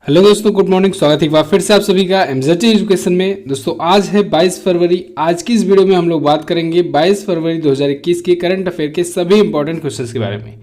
Hello दोस्तों, good morning. स्वागत है एक बार फिर से आप सभी का एमजेटी एजुकेशन में। दोस्तों आज है 22 फरवरी। आज की इस वीडियो में हम लोग बात करेंगे 22 फरवरी 2021 के करंट अफेयर के सभी इंपॉर्टेंट क्वेश्चंस के बारे में।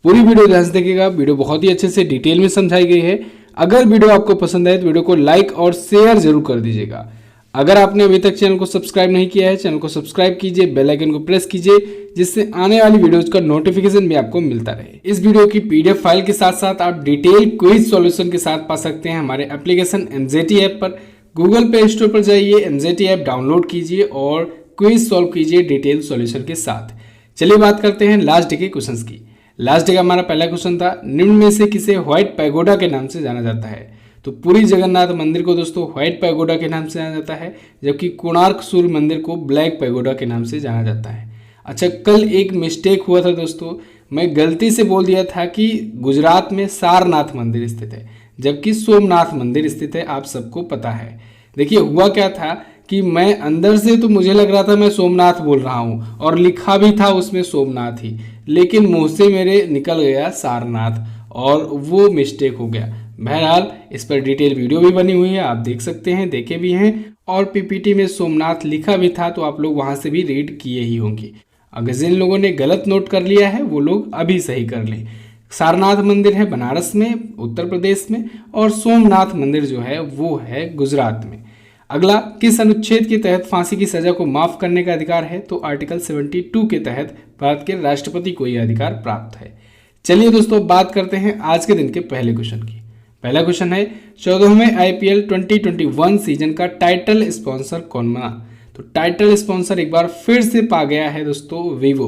पूरी वीडियो ध्यान से देखिएगा, वीडियो बहुत ही अच्छे से डिटेल में समझाई गई है। अगर वीडियो आपको पसंद आए तो वीडियो को लाइक और शेयर जरूर कर दीजिएगा। अगर आपने अभी तक चैनल को सब्सक्राइब नहीं किया है, चैनल को सब्सक्राइब कीजिए, बेल आइकन को प्रेस कीजिए, जिससे आने वाली वीडियोज का नोटिफिकेशन भी आपको मिलता रहे। इस वीडियो की पीडीएफ फाइल के साथ साथ आप डिटेल क्विज सॉल्यूशन के साथ पा सकते हैं हमारे एप्लीकेशन एमजेटी ऐप पर। गूगल प्ले स्टोर पर जाइए, एमजेटी ऐप डाउनलोड कीजिए और क्विज सॉल्व कीजिए डिटेल सॉल्यूशन के साथ। चलिए बात करते हैं लास्ट डे के क्वेश्चंस की। लास्ट डे का हमारा पहला क्वेश्चन था, निम्न में से किसे व्हाइट पैगोडा के नाम से जाना जाता है? तो पुरी जगन्नाथ मंदिर को दोस्तों व्हाइट पैगोडा के नाम से जाना जाता है, जबकि कोणार्क सूर्य मंदिर को ब्लैक पैगोडा के नाम से जाना जाता है। अच्छा, कल एक मिस्टेक हुआ था दोस्तों, मैं गलती से बोल दिया था कि गुजरात में सारनाथ मंदिर स्थित है, जबकि सोमनाथ मंदिर स्थित है। आप सबको पता है। देखिए हुआ क्या था कि मैं अंदर से तो मुझे लग रहा था मैं सोमनाथ बोल रहा हूँ और लिखा भी था उसमें सोमनाथ ही, लेकिन मुंह से मेरे निकल गया सारनाथ और वो मिस्टेक हो गया। बहरहाल इस पर डिटेल वीडियो भी बनी हुई है, आप देख सकते हैं, देखे भी हैं, और पीपीटी में सोमनाथ लिखा भी था, तो आप लोग वहां से भी रीड किए ही होंगे। अगर जिन लोगों ने गलत नोट कर लिया है वो लोग अभी सही कर लें। सारनाथ मंदिर है बनारस में, उत्तर प्रदेश में, और सोमनाथ मंदिर जो है वो है गुजरात में। अगला, किस अनुच्छेद के तहत फांसी की सजा को माफ करने का अधिकार है? तो आर्टिकल 72 के तहत भारत के राष्ट्रपति को यह अधिकार प्राप्त है। चलिए दोस्तों बात करते हैं आज के दिन के पहले क्वेश्चन की। पहला क्वेश्चन है, 14वें आईपीएल 2021 सीजन का टाइटल स्पॉन्सर कौन बना? तो टाइटल स्पॉन्सर एक बार फिर से पा गया है दोस्तों वीवो।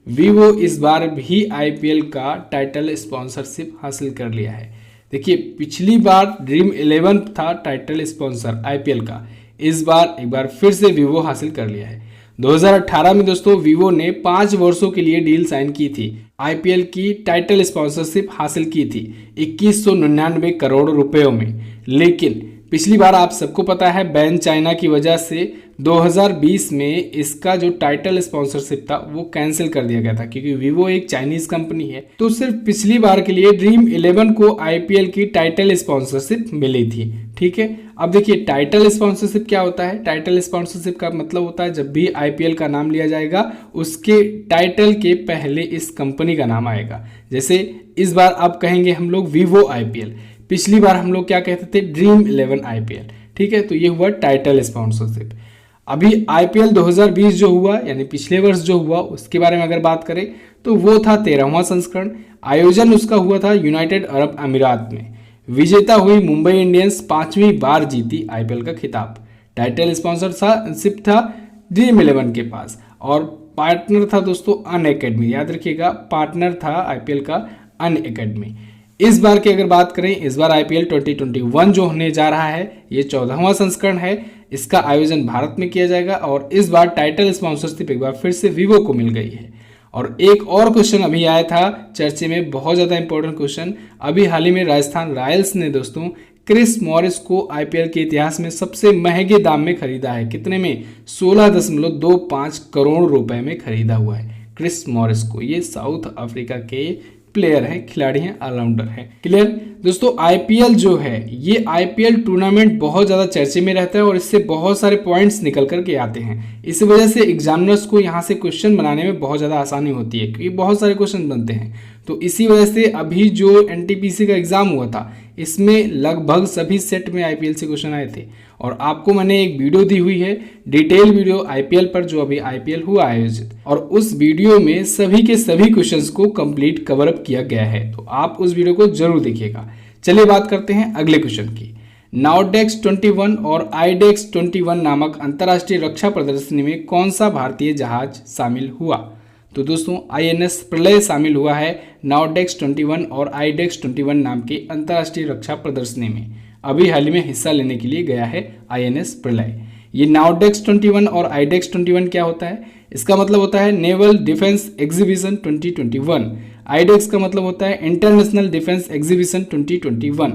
वीवो इस बार भी आईपीएल का टाइटल स्पॉन्सरशिप हासिल कर लिया है। देखिए पिछली बार ड्रीम 11 था टाइटल स्पॉन्सर आईपीएल का, इस बार एक बार फिर से वीवो हासिल कर लिया है। 2018 में दोस्तों वीवो ने 5 वर्षों के लिए डील साइन की थी, आईपीएल की टाइटल स्पॉन्सरशिप हासिल की थी 2199 करोड़ रुपयों में। लेकिन पिछली बार आप सबको पता है बैन चाइना की वजह से 2020 में इसका जो टाइटल स्पॉन्सरशिप था वो कैंसिल कर दिया गया था, क्योंकि वीवो एक चाइनीज कंपनी है। तो सिर्फ पिछली बार के लिए ड्रीम 11 को आईपीएल की टाइटल स्पॉन्सरशिप मिली थी। ठीक है, अब देखिए टाइटल स्पॉन्सरशिप क्या होता है। टाइटल स्पॉन्सरशिप का मतलब होता है जब भी आईपीएल का नाम लिया जाएगा उसके टाइटल के पहले इस कंपनी का नाम आएगा। जैसे इस बार अब कहेंगे हम लोग वीवो आईपीएल, पिछली बार हम लोग क्या कहते थे, ड्रीम 11 आईपीएल। ठीक है, तो ये हुआ टाइटल स्पॉन्सरशिप। अभी आईपीएल 2020 जो हुआ यानी पिछले वर्ष जो हुआ उसके बारे में अगर बात करें तो वो था 13वां संस्करण। आयोजन उसका हुआ था यूनाइटेड अरब अमीरात में। विजेता हुई मुंबई इंडियंस 5वीं बार जीती आईपीएल का खिताब। टाइटल स्पॉन्सरशिप था ड्रीम 11 के पास और पार्टनर था दोस्तों अन अकेडमी। याद रखिएगा, पार्टनर था आईपीएल का अन अकेडमी। इस बार की अगर बात करें, इस बार आईपीएल 2021 जो होने जा रहा है ये 14वां संस्करण है। इसका आयोजन भारत में किया जाएगा और इस बार टाइटल स्पॉन्सरशिप एक बार फिर से वीवो को मिल गई है। और एक और क्वेश्चन अभी आया था चर्चे में, बहुत ज़्यादा इंपॉर्टेंट क्वेश्चन। अभी हाल ही में राजस्थान रॉयल्स ने दोस्तों क्रिस मॉरिस को आईपीएल के इतिहास में सबसे महंगे दाम में खरीदा है। कितने में? 16.25 करोड़ रुपए में खरीदा हुआ है क्रिस मॉरिस को। ये साउथ अफ्रीका के प्लेयर हैं, खिलाड़ी हैं, ऑलराउंडर हैं। क्लियर दोस्तों, आईपीएल जो है ये आईपीएल टूर्नामेंट बहुत ज़्यादा चर्चे में रहता है और इससे बहुत सारे पॉइंट्स निकल करके आते हैं। इस वजह से एग्जामिनर्स को यहाँ से क्वेश्चन बनाने में बहुत ज़्यादा आसानी होती है, क्योंकि बहुत सारे क्वेश्चन बनते हैं। तो इसी वजह से अभी जो एनटीपीसी का एग्जाम हुआ था इसमें लगभग सभी सेट में आईपीएल से क्वेश्चन आए थे। और आपको मैंने एक वीडियो दी हुई है, डिटेल वीडियो आईपीएल पर, जो अभी आईपीएल हुआ आयोजित, और उस वीडियो में सभी के सभी क्वेश्चंस को कंप्लीट कवर अप किया गया है, तो आप उस वीडियो को जरूर देखिएगा। चलिए बात करते हैं अगले क्वेश्चन की। नाउडेक्स 21 और आईडेक्स 21 नामक अंतर्राष्ट्रीय रक्षा प्रदर्शनी में कौन सा भारतीय जहाज शामिल हुआ? तो दोस्तों आईएनएस प्रलय शामिल हुआ है नाउडेक्स 21 और आईडेक्स 21 नाम के अंतर्राष्ट्रीय रक्षा प्रदर्शनी में। अभी हाल ही में हिस्सा लेने के लिए गया है आईएनएस प्रलय। ये नाउडेक्स 21 और आईडेक्स 21 क्या होता है? इसका मतलब होता है नेवल डिफेंस एग्जीबिशन 2021। आईडेक्स का मतलब होता है इंटरनेशनल डिफेंस एग्जीबिशन 2021।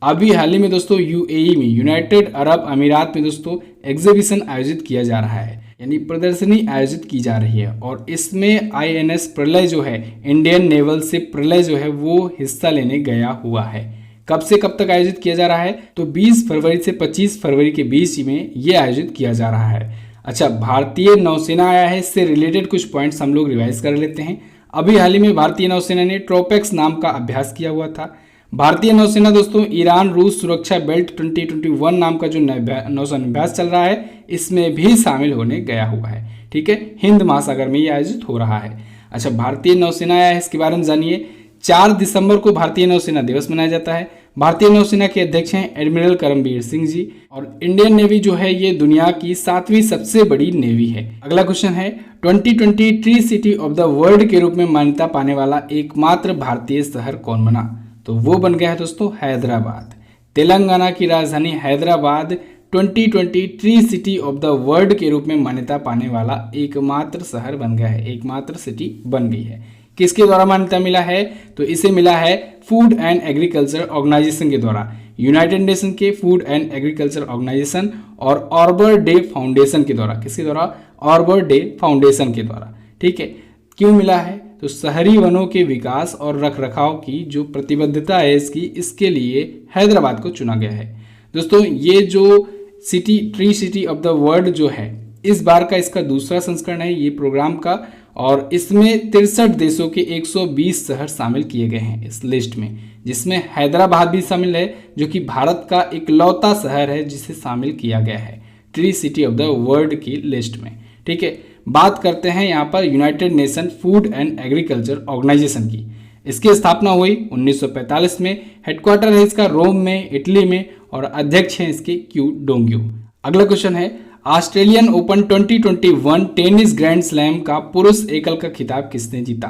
अभी हाल ही में दोस्तों यूएई में, यूनाइटेड अरब अमीरात में दोस्तों एग्जीबिशन आयोजित किया जा रहा है, यानी प्रदर्शनी आयोजित की जा रही है। और इसमें आईएनएस प्रलय जो है, इंडियन नेवल शिप प्रलय जो है वो हिस्सा लेने गया हुआ है। कब से कब तक आयोजित किया जा रहा है? तो 20 फरवरी से 25 फरवरी के बीच में ये आयोजित किया जा रहा है। अच्छा, भारतीय नौसेना आया है, इससे रिलेटेड कुछ पॉइंट्स हम लोग रिवाइज कर लेते हैं। अभी हाल ही में भारतीय नौसेना ने ट्रोपेक्स नाम का अभ्यास किया हुआ था। भारतीय नौसेना दोस्तों ईरान रूस सुरक्षा बेल्ट 2021 नाम का जो नौसेना अभ्यास चल रहा है इसमें भी शामिल होने गया हुआ है। ठीक है, हिंद महासागर में ये आयोजित हो रहा है। अच्छा, भारतीय नौसेना आया है, इसके बारे में जानिए। 4 दिसंबर को भारतीय नौसेना दिवस मनाया जाता है। भारतीय नौसेना के अध्यक्ष हैं एडमिरल करमबीर सिंह जी, और इंडियन नेवी जो है ये दुनिया की 7वीं सबसे बड़ी नेवी है। अगला क्वेश्चन है 2020 tree city of the world के रूप में मान्यता पाने वाला एकमात्र भारतीय शहर कौन बना? तो वो बन गया है दोस्तों हैदराबाद। तेलंगाना की राजधानी Hyderabad 2020 tree city of the world के रूप में मान्यता पाने वाला एकमात्र शहर बन गया है, एकमात्र सिटी बन गई है। किसके द्वारा मान्यता मिला है? तो इसे मिला है फूड एंड एग्रीकल्चर ऑर्गेनाइजेशन के द्वारा, यूनाइटेड नेशन के फूड एंड एग्रीकल्चर ऑर्गेनाइजेशन और आर्बर डे फाउंडेशन के द्वारा। किसके द्वारा? आर्बर डे फाउंडेशन के द्वारा। ठीक है, क्यों मिला है? तो शहरी वनों के विकास और रखरखाव की जो प्रतिबद्धता है इसके लिए हैदराबाद को चुना गया है। दोस्तों, ये जो city tree city of the world जो है इस बार का इसका दूसरा संस्करण है ये प्रोग्राम का, और इसमें 63 देशों के 120 शहर शामिल किए गए हैं इस लिस्ट में, जिसमें हैदराबाद भी शामिल है जो कि भारत का इकलौता शहर है जिसे शामिल किया गया है tree city of the world की लिस्ट में। ठीक है, बात करते हैं यहाँ पर United Nation Food and Agriculture Organization की। इसकी स्थापना हुई 1945 में, हेडक्वार्टर है इसका रोम में, इटली में, और अध्यक्ष हैं इसके क्यू डोंग्यू। अगला क्वेश्चन है Australian open 2021 tennis grand slam का पुरुष एकल का खिताब किसने जीता?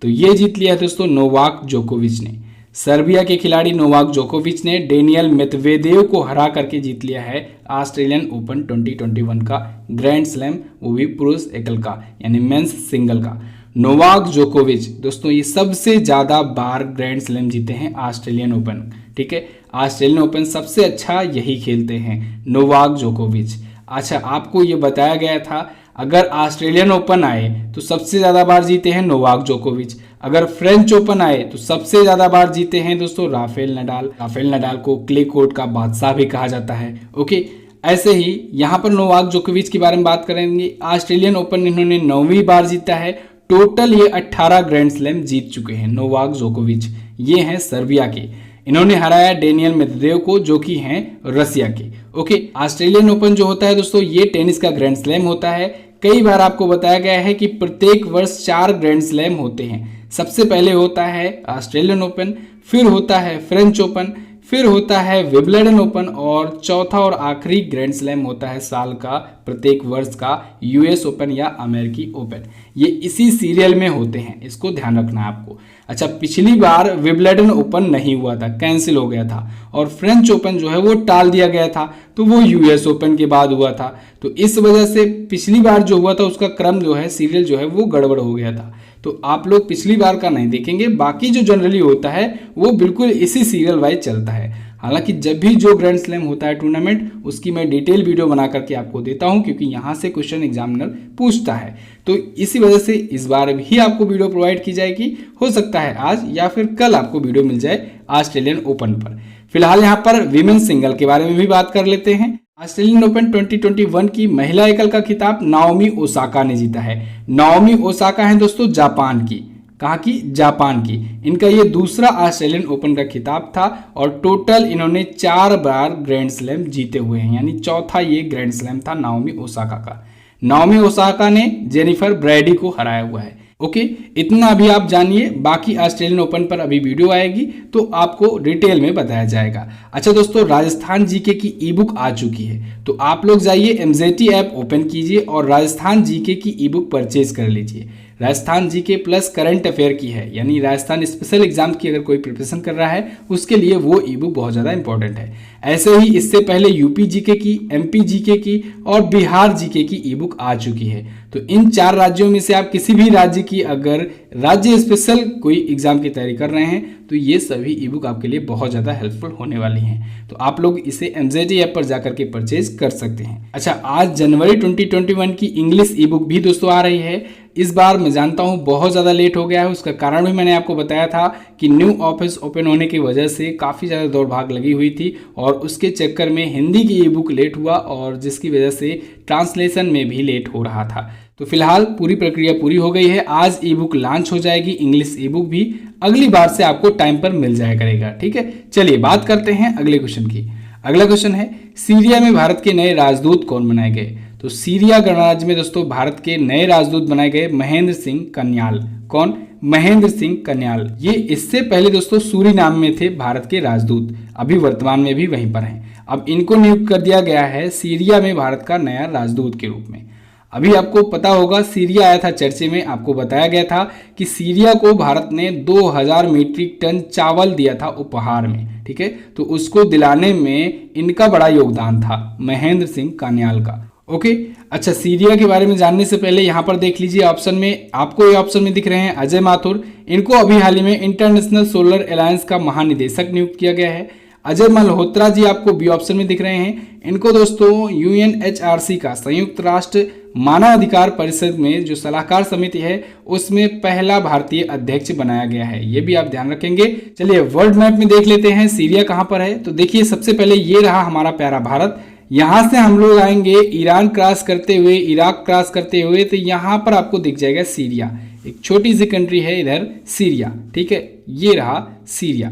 तो ये जीत लिया है दोस्तों नोवाक जोकोविच ने। सर्बिया के खिलाड़ी नोवाक जोकोविच ने डेनियल मेदवेदेव को हरा करके जीत लिया है ऑस्ट्रेलियन ओपन 2021 का ग्रैंड स्लैम, वो भी पुरुष एकल का यानी मेंस सिंगल का। नोवाक जोकोविच दोस्तों ये सबसे ज्यादा बार ग्रैंड स्लैम जीते हैं ऑस्ट्रेलियन ओपन। ठीक है, ऑस्ट्रेलियन ओपन सबसे अच्छा यही खेलते हैं नोवाक जोकोविच। अच्छा, आपको ये बताया गया था अगर ऑस्ट्रेलियन ओपन आए तो सबसे ज्यादा बार जीते हैं नोवाक जोकोविच, अगर फ्रेंच ओपन आए तो सबसे ज्यादा बार जीते हैं दोस्तों राफेल नडाल। राफेल नडाल को क्ले कोर्ट का बादशाह भी कहा जाता है। ओके, ऐसे ही यहाँ पर नोवाक जोकोविच के बारे में बात करेंगे। ऑस्ट्रेलियन ओपन इन्होंने 9वीं बार जीता है। टोटल ये 18 ग्रैंड स्लैम जीत चुके हैं नोवाक जोकोविच। ये हैं सर्बिया के। इन्होंने हराया डेनियल मेदवेदेव को जो कि हैं रसिया के। ओके, ऑस्ट्रेलियन ओपन जो होता है दोस्तों ये टेनिस का ग्रैंड स्लैम होता है। कई बार आपको बताया गया है कि प्रत्येक वर्ष 4 ग्रैंड स्लैम होते हैं। सबसे पहले होता है ऑस्ट्रेलियन ओपन, फिर होता है फ्रेंच ओपन, फिर होता है विंबलडन ओपन, और चौथा और आखिरी ग्रैंड स्लैम होता है साल का प्रत्येक वर्ष का यूएस ओपन या अमेरिकी ओपन। ये इसी सीरियल में होते हैं, इसको ध्यान रखना है आपको। अच्छा, पिछली बार विंबलडन ओपन नहीं हुआ था, कैंसिल हो गया था, और फ्रेंच ओपन जो है वो टाल दिया गया था, तो वो यूएस ओपन के बाद हुआ था। तो इस वजह से पिछली बार जो हुआ था उसका क्रम जो है सीरियल जो है वो गड़बड़ हो गया था। तो आप लोग पिछली बार का नहीं देखेंगे, बाकी जो जनरली होता है वो बिल्कुल इसी सीरियल वाइज चलता है। हालांकि जब भी जो ग्रैंड स्लैम होता है टूर्नामेंट उसकी मैं डिटेल वीडियो बना करके आपको देता हूं, क्योंकि यहाँ से क्वेश्चन एग्जामिनर पूछता है। तो इसी वजह से इस बार भी आपको वीडियो प्रोवाइड की जाएगी। हो सकता है आज या फिर कल आपको वीडियो मिल जाए ऑस्ट्रेलियन ओपन पर। फिलहाल यहाँ पर विमेन सिंगल के बारे में भी बात कर लेते हैं। ऑस्ट्रेलियन ओपन 2021 की महिला एकल का खिताब नाओमी ओसाका ने जीता है। नाओमी ओसाका है दोस्तों जापान की। कहाँ की? जापान की। इनका ये दूसरा ऑस्ट्रेलियन ओपन का खिताब था, और टोटल इन्होंने 4 बार ग्रैंड स्लैम जीते हुए हैं, यानी चौथा ये ग्रैंड स्लैम था नाओमी ओसाका का। नाओमी ओसाका ने जेनिफर ब्रैडी को हराया हुआ है। ओके, इतना अभी आप जानिए, बाकी ऑस्ट्रेलियन ओपन पर अभी वीडियो आएगी तो आपको डिटेल में बताया जाएगा। अच्छा दोस्तों, राजस्थान जीके की ई बुक आ चुकी है, तो आप लोग जाइए एमजेटी ऐप ओपन कीजिए और राजस्थान जीके की ई बुक परचेज कर लीजिए। Rajasthan GK plus current affair की है, यानी राजस्थान स्पेशल एग्जाम की अगर कोई प्रिपरेशन कर रहा है उसके लिए वो ई बुक बहुत ज़्यादा इंपॉर्टेंट है। ऐसे ही इससे पहले यूपी जीके की, एमपी जीके की और बिहार जीके की ई बुक आ चुकी है, तो इन 4 राज्यों में से आप किसी भी राज्य की अगर राज्य स्पेशल कोई एग्जाम की तैयारी कर रहे हैं तो ये सभी ई बुक आपके लिए बहुत ज़्यादा हेल्पफुल होने वाली हैं। तो आप लोग इसे MZT ऐप पर जाकर के परचेज कर सकते हैं। अच्छा, आज जनवरी 2021 की इंग्लिश ई बुक भी दोस्तों आ रही है। इस बार मैं जानता हूँ बहुत ज़्यादा लेट हो गया है, उसका कारण भी मैंने आपको बताया था कि न्यू ऑफिस ओपन होने की वजह से काफ़ी ज़्यादा दौड़ भाग लगी हुई थी और उसके चक्कर में हिंदी की ई बुक लेट हुआ और जिसकी वजह से ट्रांसलेशन में भी लेट हो रहा था। तो फिलहाल पूरी प्रक्रिया पूरी हो गई है, आज ई बुक लॉन्च हो जाएगी। इंग्लिश ई बुक भी अगली बार से आपको टाइम पर मिल जाया करेगा। ठीक है, चलिए बात करते हैं अगले क्वेश्चन की। अगला क्वेश्चन है, सीरिया में भारत के नए राजदूत कौन बनाए गए? तो सीरिया गणराज्य में दोस्तों भारत के नए राजदूत बनाए गए महेंद्र सिंह कन्याल। कौन? महेंद्र सिंह कन्याल। ये इससे पहले दोस्तों सूरीनाम में थे भारत के राजदूत, अभी वर्तमान में भी वहीं पर हैं। अब इनको नियुक्त कर दिया गया है सीरिया में भारत का नया राजदूत के रूप में। अभी आपको पता होगा सीरिया आया था चर्चे में, आपको बताया गया था कि सीरिया को भारत ने 2000 मीट्रिक टन चावल दिया था उपहार में। ठीक है, तो उसको दिलाने में इनका बड़ा योगदान था महेंद्र सिंह कन्याल का। ओके, अच्छा, सीरिया के बारे में जानने से पहले यहाँ पर देख लीजिए ऑप्शन में, आपको ये ऑप्शन में दिख रहे हैं अजय माथुर। इनको अभी हाल ही में इंटरनेशनल सोलर अलायंस का महानिदेशक नियुक्त किया गया है। अजय मल्होत्रा जी आपको बी ऑप्शन में दिख रहे हैं। इनको दोस्तों UNHRC का संयुक्त राष्ट्र मानव अधिकार परिषद में जो सलाहकार समिति है उसमें पहला भारतीय अध्यक्ष बनाया गया है, ये भी आप ध्यान रखेंगे। चलिए वर्ल्ड मैप में देख लेते हैं सीरिया कहाँ पर है। तो देखिए सबसे पहले ये रहा हमारा प्यारा भारत, यहाँ से हम लोग आएंगे ईरान क्रॉस करते हुए, इराक क्रॉस करते हुए, तो यहाँ पर आपको दिख जाएगा सीरिया। एक छोटी सी कंट्री है इधर सीरिया। ठीक है, ये रहा सीरिया।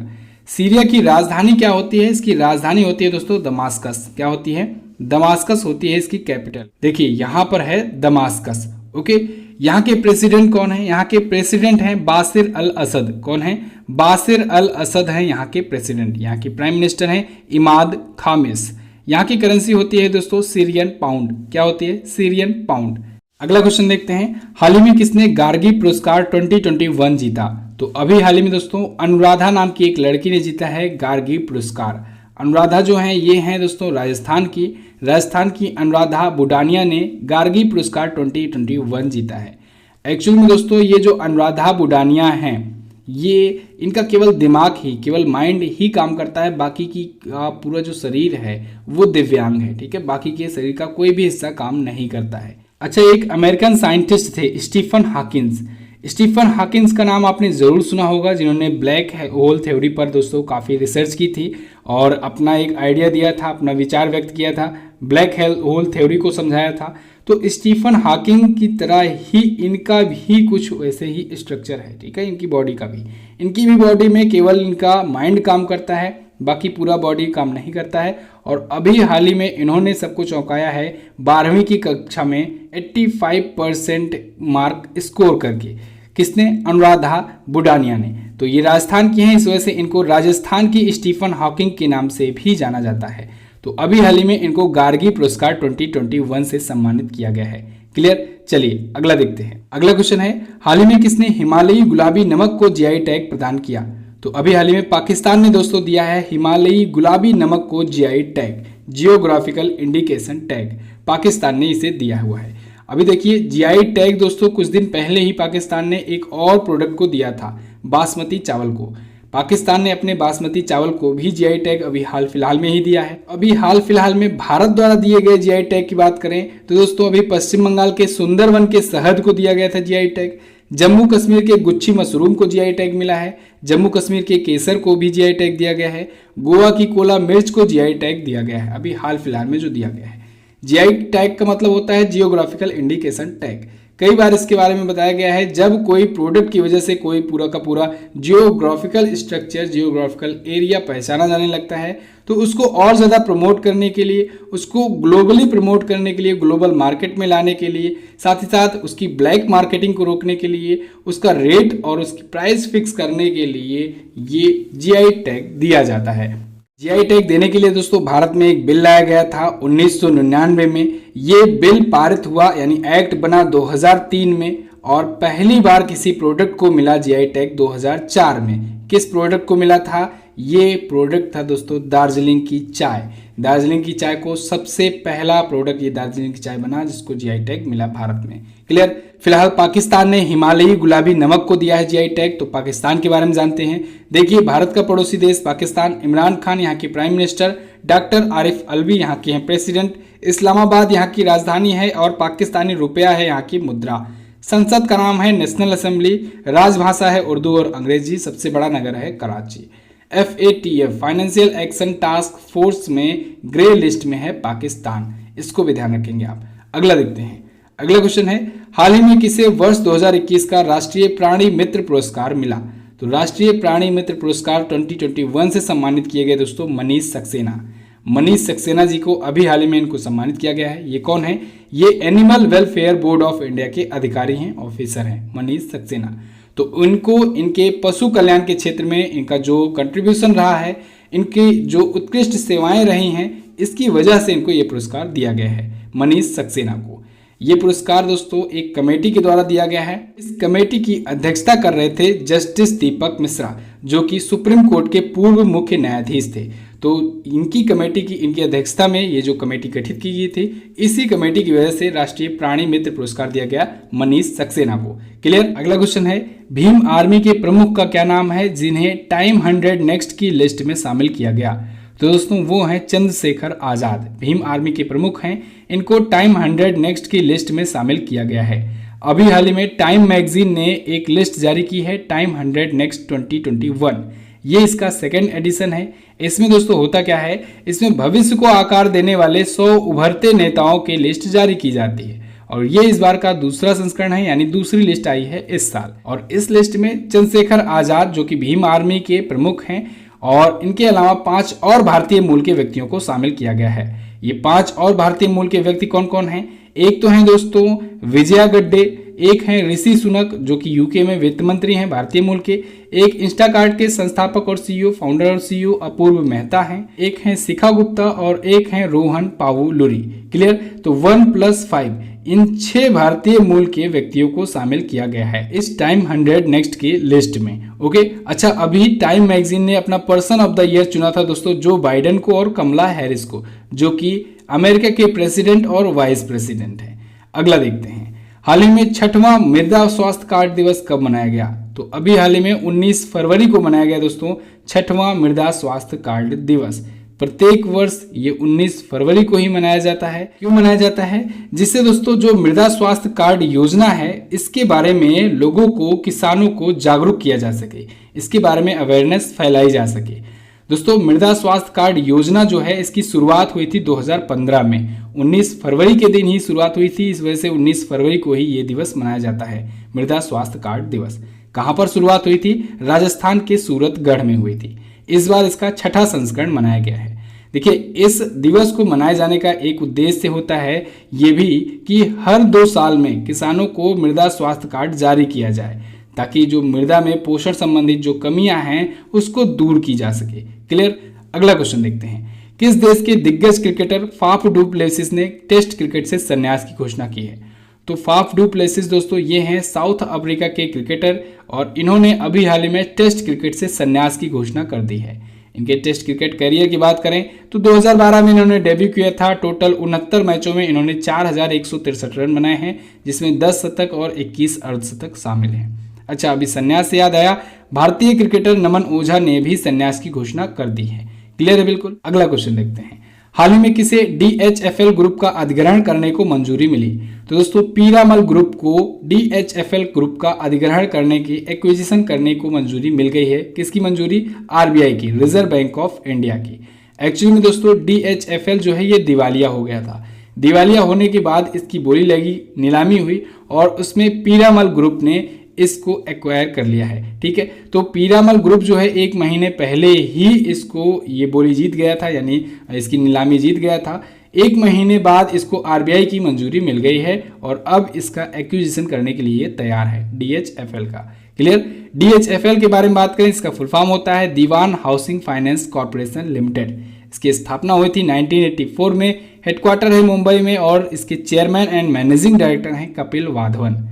सीरिया की राजधानी क्या होती है? इसकी राजधानी होती है दोस्तों दमास्कस। क्या होती है? दमास्कस होती है इसकी कैपिटल। देखिए यहाँ पर है दमास्कस। ओके, यहाँ के प्रेसिडेंट कौन है? यहाँ के प्रेसिडेंट हैं बासिर अल असद। कौन है? बासिर अल असद हैं यहाँ के प्रेसिडेंट। यहाँ की प्राइम मिनिस्टर हैं इमाद खामिस। यहाँ की करेंसी होती है दोस्तों सीरियन पाउंड। क्या होती है? Syrian pound. अगला क्वेश्चन देखते हैं, हाल ही में किसने गार्गी पुरस्कार 2021 जीता? तो अभी हाल ही में दोस्तों अनुराधा नाम की एक लड़की ने जीता है गार्गी पुरस्कार। अनुराधा जो है ये हैं दोस्तों राजस्थान की अनुराधा बुडानिया ने गार्गी पुरस्कार 2021 जीता है। एक्चुअल में दोस्तों ये जो अनुराधा बुडानिया हैं ये इनका केवल दिमाग ही, केवल माइंड ही काम करता है, बाकी की पूरा जो शरीर है वो दिव्यांग है। ठीक है, बाकी के शरीर का कोई भी हिस्सा काम नहीं करता है। अच्छा, एक अमेरिकन साइंटिस्ट थे स्टीफन हॉकिंस। स्टीफन हॉकिंस का नाम आपने ज़रूर सुना होगा, जिन्होंने ब्लैक होल थ्योरी पर दोस्तों काफ़ी रिसर्च की थी और अपना एक आइडिया दिया था, अपना विचार व्यक्त किया था, ब्लैक होल थ्योरी को समझाया था। तो स्टीफन हॉकिंग की तरह ही इनका भी कुछ वैसे ही स्ट्रक्चर है। ठीक है, इनकी बॉडी का भी, इनकी भी बॉडी में केवल इनका माइंड काम करता है, बाकी पूरा बॉडी काम नहीं करता है। और अभी हाल ही में इन्होंने सबको चौंकाया है 12वीं की कक्षा में 85% मार्क स्कोर करके। किसने? अनुराधा बुडानिया ने। तो ये राजस्थान की हैं, इस वजह से इनको राजस्थान की स्टीफन हॉकिंग के नाम से भी जाना जाता है। तो अभी हाल ही में इनको गार्गी पुरस्कार 2021 से सम्मानित किया गया है। क्लियर? चलिए अगला देखते हैं। अगला क्वेश्चन है, हाल ही में किसने हिमालयी गुलाबी नमक को GI टैग प्रदान किया? तो अभी हाल ही में पाकिस्तान ने दोस्तों दिया है हिमालयी गुलाबी नमक को GI tag, geographical indication tag. Pakistan ने इसे दिया हुआ है। अभी देखिए GI टैग दोस्तों कुछ दिन पहले ही पाकिस्तान ने एक और प्रोडक्ट को दिया था, बासमती चावल को। पाकिस्तान ने अपने बासमती चावल को भी GI टैग अभी हाल फिलहाल में ही दिया है। अभी हाल फिलहाल में भारत द्वारा दिए गए GI टैग की बात करें तो दोस्तों अभी पश्चिम बंगाल के सुंदरवन के शहद को दिया गया था GI टैग। जम्मू कश्मीर के गुच्छी मशरूम को GI टैग मिला है। जम्मू कश्मीर के केसर को भी GI टैग दिया गया है। गोवा की कोला मिर्च को GI टैग दिया गया है अभी हाल फिलहाल में जो दिया गया है। GI टैग का मतलब होता है जियोग्राफिकल इंडिकेशन टैग। कई बार इसके बारे में बताया गया है, जब कोई प्रोडक्ट की वजह से कोई पूरा का पूरा जियोग्राफिकल स्ट्रक्चर, जियोग्राफिकल एरिया पहचाना जाने लगता है, तो उसको और ज़्यादा प्रमोट करने के लिए, उसको ग्लोबली प्रमोट करने के लिए, ग्लोबल मार्केट में लाने के लिए, साथ ही साथ उसकी ब्लैक मार्केटिंग को रोकने के लिए, उसका रेट और उसकी प्राइस फिक्स करने के लिए ये GI टैग दिया जाता है। GI टैग देने के लिए दोस्तों भारत में एक बिल लाया गया था 1999 में। ये बिल पारित हुआ, यानी एक्ट बना 2003 में, और पहली बार किसी प्रोडक्ट को मिला GI टैग 2004 में। किस प्रोडक्ट को मिला था? ये प्रोडक्ट था दोस्तों दार्जिलिंग की चाय। दार्जिलिंग की चाय को सबसे पहला प्रोडक्ट ये दार्जिलिंग की चाय बना जिसको जीआई टैग मिला भारत में। क्लियर। फिलहाल पाकिस्तान ने हिमालयी गुलाबी नमक को दिया है जीआई टैग। तो पाकिस्तान के बारे में जानते हैं। देखिए, भारत का पड़ोसी देश पाकिस्तान, इमरान खान यहाँ के prime minister, doctor Arif Alvi यहाँ के हैं प्रेसिडेंट, इस्लामाबाद यहाँ की राजधानी है और पाकिस्तानी रुपया है यहाँ की मुद्रा। संसद का नाम है नेशनल असेंबली, राजभाषा है उर्दू और अंग्रेजी, सबसे बड़ा नगर है Karachi. FATF financial action task force में ग्रे लिस्ट में है पाकिस्तान, इसको भी ध्यान रखेंगे आप। अगला देखते हैं। अगला क्वेश्चन है, हाल ही में किसे वर्ष 2021 का राष्ट्रीय प्राणी मित्र पुरस्कार मिला? तो राष्ट्रीय प्राणी मित्र पुरस्कार 2021 से सम्मानित किए गए दोस्तों मनीष सक्सेना। मनीष सक्सेना जी को अभी हाल ही में इनको सम्मानित किया गया है। ये कौन है? ये animal welfare board of India के अधिकारी हैं, ऑफिसर हैं मनीष सक्सेना। तो इनको इनके पशु कल्याण के क्षेत्र में इनका जो कंट्रीब्यूशन रहा है, इनकी जो उत्कृष्ट सेवाएं रही हैं, इसकी वजह से इनको ये पुरस्कार दिया गया है मनीष सक्सेना को। ये पुरस्कार दोस्तों एक कमेटी के द्वारा दिया गया है। इस कमेटी की अध्यक्षता कर रहे थे जस्टिस दीपक मिश्रा, जो कि सुप्रीम कोर्ट के पूर्व मुख्य न्यायाधीश थे। तो इनकी कमेटी की इनकी अध्यक्षता में ये जो कमेटी गठित की गई थी, इसी कमेटी की वजह से राष्ट्रीय प्राणी मित्र पुरस्कार दिया गया मनीष सक्सेना को। क्लियर। अगला क्वेश्चन है, भीम आर्मी के प्रमुख का क्या नाम है जिन्हें टाइम 100 नेक्स्ट की लिस्ट में शामिल किया गया? तो दोस्तों वो हैं चंद्रशेखर आजाद। भीम आर्मी के प्रमुख हैं, इनको टाइम 100 नेक्स्ट की लिस्ट में शामिल किया गया है। अभी हाल ही में टाइम मैगजीन ने एक लिस्ट जारी की है, टाइम 100 नेक्स्ट 2021। ये इसका सेकेंड एडिशन है। इसमें दोस्तों होता क्या है, इसमें भविष्य को आकार देने वाले 100 उभरते नेताओं की लिस्ट जारी की जाती है और ये इस बार का दूसरा संस्करण है, यानी दूसरी लिस्ट आई है इस साल। और इस लिस्ट में चंद्रशेखर आजाद जो कि भीम आर्मी के प्रमुख हैं और इनके अलावा 5 और भारतीय मूल के व्यक्तियों को शामिल किया गया है। ये 5 और भारतीय मूल के व्यक्ति कौन कौन हैं? एक तो हैं दोस्तों विजया गड्डे, एक हैं ऋषि सुनक जो कि यूके में वित्त मंत्री हैं भारतीय मूल के, एक इंस्टाकार्ट के संस्थापक और सीईओ, फाउंडर और सीईओ अपूर्व मेहता हैं, एक हैं शिखा गुप्ता और एक हैं रोहन पावुलुरी। क्लियर। तो 1+5 इन 6 भारतीय मूल के व्यक्तियों को शामिल किया गया है इस टाइम 100 नेक्स्ट की लिस्ट में। ओके। अच्छा, अभी टाइम मैगजीन ने अपना पर्सन ऑफ द ईयर चुना था दोस्तों जो बाइडेन को और कमला हैरिस को, जो कि अमेरिका के प्रेसिडेंट और वाइस प्रेसिडेंट हैं। अगला देखते हैं, हाल ही में 6वां मृदा स्वास्थ्य कार्ड दिवस कब मनाया गया? तो अभी हाल ही में 19 फरवरी को मनाया गया दोस्तों 6वां मृदा स्वास्थ्य कार्ड दिवस। प्रत्येक वर्ष ये 19 फरवरी को ही मनाया जाता है। क्यों मनाया जाता है? जिससे दोस्तों जो मृदा स्वास्थ्य कार्ड योजना है, इसके बारे में लोगों को, किसानों को जागरूक किया जा सके, इसके बारे में अवेयरनेस फैलाई जा सके। दोस्तों मृदा स्वास्थ्य कार्ड योजना जो है इसकी शुरुआत हुई थी 2015 में, 19 फरवरी के दिन ही शुरुआत हुई थी। इस वजह से 19 फरवरी को ही ये दिवस मनाया जाता है, मृदा स्वास्थ्य कार्ड दिवस। कहाँ पर शुरुआत हुई थी? राजस्थान के सूरतगढ़ में हुई थी। इस बार इसका 6ठा संस्करण मनाया गया है। देखिए, इस दिवस को मनाए जाने का एक उद्देश्य होता है ये भी कि हर 2 साल में किसानों को मृदा स्वास्थ्य कार्ड जारी किया जाए, ताकि जो मृदा में पोषण संबंधित जो कमियां हैं उसको दूर की जा सके। क्लियर। अगला क्वेश्चन देखते हैं, किस देश के दिग्गज क्रिकेटर फाफ डू प्लेसिस ने टेस्ट क्रिकेट से संन्यास की घोषणा की है? तो फाफ डू प्लेसिस दोस्तों ये हैं साउथ अफ्रीका के क्रिकेटर और इन्होंने अभी हाल ही में टेस्ट क्रिकेट से संन्यास की घोषणा कर दी है। इनके टेस्ट क्रिकेट करियर की बात करें तो 2012 में इन्होंने डेब्यू किया था। टोटल 69 मैचों में इन्होंने 4163 रन बनाए हैं, जिसमें 10 शतक और 21 अर्धशतक शामिल हैं। अच्छा, अभी संन्यास से याद आया, भारतीय क्रिकेटर नमन ओझा ने भी संन्यास की घोषणा कर दी है। क्लियर है बिल्कुल। अगला क्वेश्चन देखते हैं, हाल ही में किसे DHFL ग्रुप का अधिग्रहण करने को मंजूरी मिली? तो दोस्तों पीरामल ग्रुप को DHFL ग्रुप का अधिग्रहण करने की, एक्विजिशन करने को मंजूरी मिल गई है। किसकी मंजूरी? RBI की, रिजर्व बैंक ऑफ इंडिया की। एक्चुअली में दोस्तों DHFL जो है ये दिवालिया हो गया था। दिवालिया होने के बाद इसकी बोली लगी, नीलामी हुई और उसमें पीरामल ग्रुप ने इसको एक्वायर कर लिया है। ठीक है, तो पीरामल ग्रुप जो है 1 महीने पहले ही इसको ये बोली जीत गया था, यानी इसकी नीलामी जीत गया था। 1 महीने बाद इसको RBI की मंजूरी मिल गई है और अब इसका एक्विजिशन करने के लिए तैयार है DHFL का। क्लियर। DHFL के बारे में बात करें, इसका फुल फॉर्म होता है दीवान हाउसिंग फाइनेंस कॉर्पोरेशन लिमिटेड। इसकी स्थापना हुई थी 1984 में, हेडक्वार्टर है मुंबई में और इसके चेयरमैन एंड मैनेजिंग डायरेक्टर हैं कपिल वाधवन।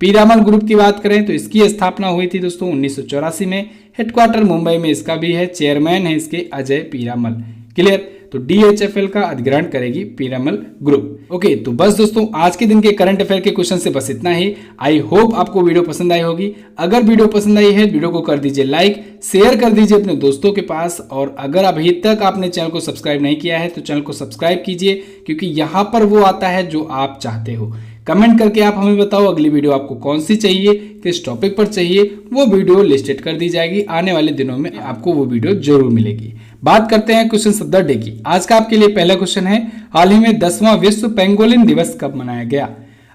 पीरामल ग्रुप की बात करें तो इसकी स्थापना हुई थी दोस्तों 1984 में, हेडक्वार्टर मुंबई में इसका भी है, चेयरमैन है इसके अजय पीरामल। क्लियर। तो DHFL का अधिग्रहण करेगी पीरामल ग्रुप। ओके, तो बस दोस्तों आज के दिन के करंट अफेयर के क्वेश्चन से बस इतना ही। आई होप आपको वीडियो पसंद आई होगी। अगर वीडियो पसंद आई है वीडियो को कर दीजिए लाइक, शेयर कर दीजिए अपने दोस्तों के पास, और अगर अभी तक आपने चैनल को सब्सक्राइब नहीं किया है तो चैनल को सब्सक्राइब कीजिए, क्योंकि यहाँ पर वो आता है जो आप चाहते हो। कमेंट करके आप हमें बताओ अगली वीडियो आपको कौन सी चाहिए, किस टॉपिक पर चाहिए, वो वीडियो लिस्टेड कर दी जाएगी। आने वाले दिनों में आपको वो वीडियो जरूर मिलेगी। बात करते हैं क्वेश्चन ऑफ द डे की। आज का आपके लिए पहला क्वेश्चन है, हाल ही में 10वां विश्व पेंगोलिन दिवस कब मनाया गया।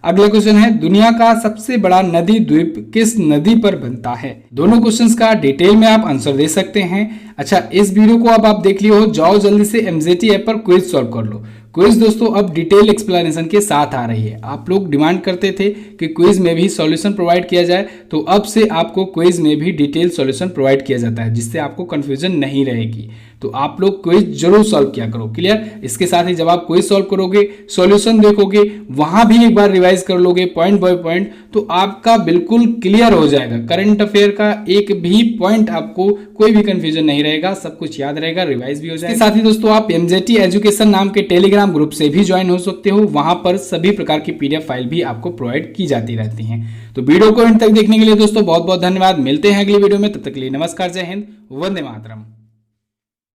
अगला क्वेश्चन है, दुनिया का सबसे बड़ा नदी द्वीप किस नदी पर बनता है। दोनों क्वेश्चंस का डिटेल में आप आंसर दे सकते हैं। अच्छा, इस वीडियो को अब आप देख लिए हो, जाओ जल्दी से MZT ऐप पर क्विज सॉल्व कर लो। क्विज दोस्तों अब डिटेल एक्सप्लेनेशन के साथ आ रही है। आप लोग डिमांड करते थे कि क्विज में भी सॉल्यूशन प्रोवाइड किया जाए, तो अब से आपको क्विज में भी डिटेल सॉल्यूशन प्रोवाइड किया जाता है, जिससे आपको कंफ्यूजन नहीं रहेगी। तो आप लोग क्विज जरूर सॉल्व किया करो। क्लियर। इसके साथ ही जब आप क्विज सॉल्व करोगे, सॉल्यूशन देखोगे, वहां भी एक बार रिवाइज कर लोगे पॉइंट बाय पॉइंट, तो आपका बिल्कुल क्लियर हो जाएगा। करंट अफेयर का एक भी पॉइंट आपको कोई भी कंफ्यूजन नहीं रहेगा, सब कुछ याद रहेगा, रिवाइज भी हो जाएगा। इसके साथ ही दोस्तों आप MZT एजुकेशन नाम के टेलीग्राम ग्रुप से भी ज्वाइन हो सकते हो। वहां पर सभी प्रकार की PDF फाइल भी आपको प्रोवाइड की जाती रहती हैं। तो वीडियो को अंत तक देखने के लिए दोस्तों बहुत बहुत धन्यवाद। मिलते हैं अगली वीडियो में, तब तक के लिए नमस्कार, जय हिंद, वंदे मातरम।